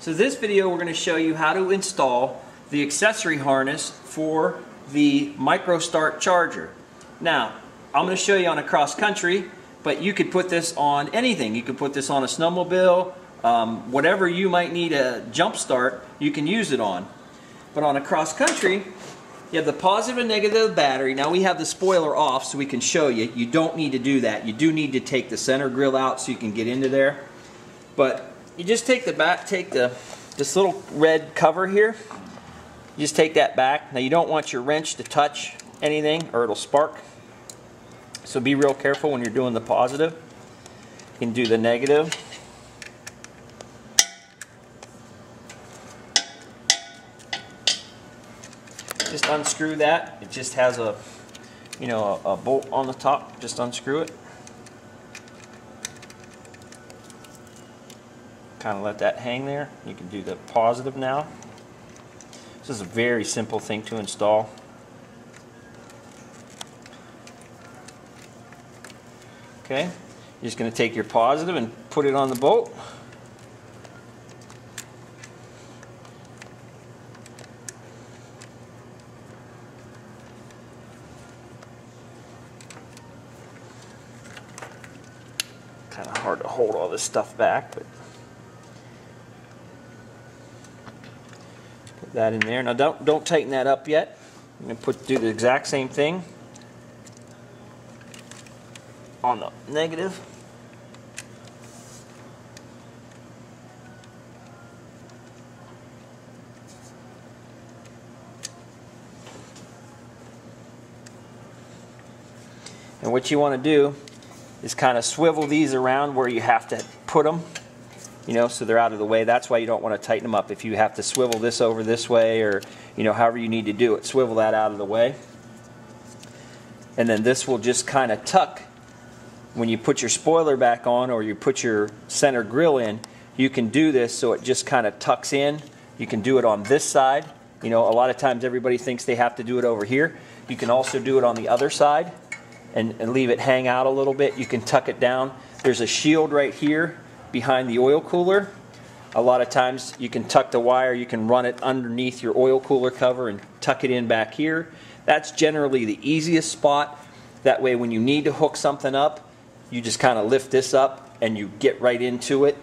So this video we're going to show you how to install the accessory harness for the MicroStart charger. Now, I'm going to show you on a cross country, but you could put this on anything. You could put this on a snowmobile, whatever you might need a jump start, you can use it on. But on a cross country, you have the positive and negative of the battery. Now we have the spoiler off so we can show you. You don't need to do that. You do need to take the center grill out so you can get into there. But you just take this little red cover here. You just take that back. Now you don't want your wrench to touch anything or it'll spark. So be real careful when you're doing the positive. You can do the negative. Just unscrew that. It just has a bolt on the top. Just unscrew it. Kind of let that hang there. You can do the positive now. This is a very simple thing to install. Okay, you're just going to take your positive and put it on the bolt. Kind of hard to hold all this stuff back, but put that in there. Now don't tighten that up yet. I'm going to do the exact same thing on the negative. And what you want to do is kind of swivel these around where you have to put them, so they're out of the way. That's why you don't want to tighten them up. If you have to swivel this over this way, or however you need to do it, swivel that out of the way. And then this will just kind of tuck when you put your spoiler back on or you put your center grill in. You can do this so it just kind of tucks in. You can do it on this side. A lot of times everybody thinks they have to do it over here. You can also do it on the other side and leave it hang out a little bit. You can tuck it down. There's a shield right here behind the oil cooler. A lot of times you can tuck the wire, you can run it underneath your oil cooler cover and tuck it in back here. That's generally the easiest spot. That way when you need to hook something up, you just kind of lift this up and you get right into it.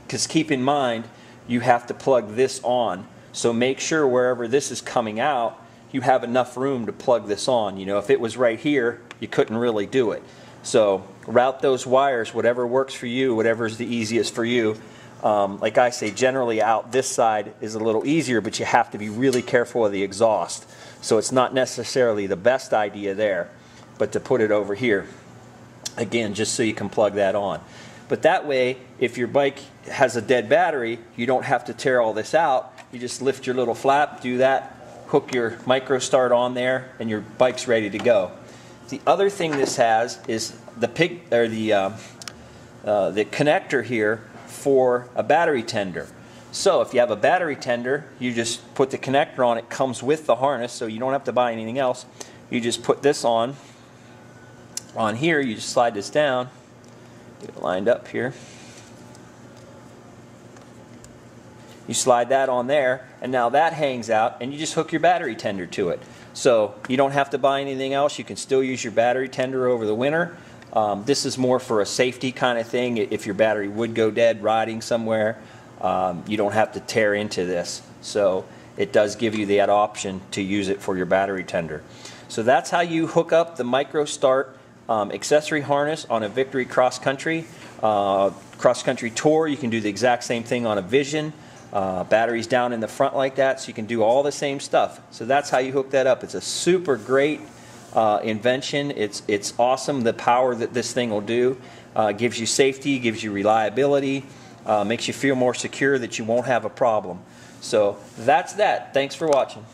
Because keep in mind, you have to plug this on. So make sure wherever this is coming out, you have enough room to plug this on. If it was right here, you couldn't really do it. So route those wires, whatever works for you, whatever is the easiest for you. Like I say, generally out this side is a little easier, but you have to be really careful of the exhaust. So it's not necessarily the best idea there, but to put it over here. Again, just so you can plug that on. But that way, if your bike has a dead battery, you don't have to tear all this out. You just lift your little flap, do that, hook your MicroStart on there, and your bike's ready to go. The other thing this has is the connector here for a battery tender. So if you have a battery tender, you just put the connector on. It comes with the harness, so you don't have to buy anything else. You just put this on here. You just slide this down, get it lined up here. You slide that on there, and now that hangs out, and you just hook your battery tender to it. So you don't have to buy anything else. You can still use your battery tender over the winter. This is more for a safety kind of thing. If your battery would go dead riding somewhere, you don't have to tear into this. So it does give you that option to use it for your battery tender. So that's how you hook up the MicroStart accessory harness on a Victory cross-country tour. You can do the exact same thing on a Vision. Batteries down in the front like that, so you can do all the same stuff. So that's how you hook that up. It's a super great invention. It's awesome the power that this thing will do. Gives you safety, gives you reliability, makes you feel more secure that you won't have a problem. So that's that. Thanks for watching.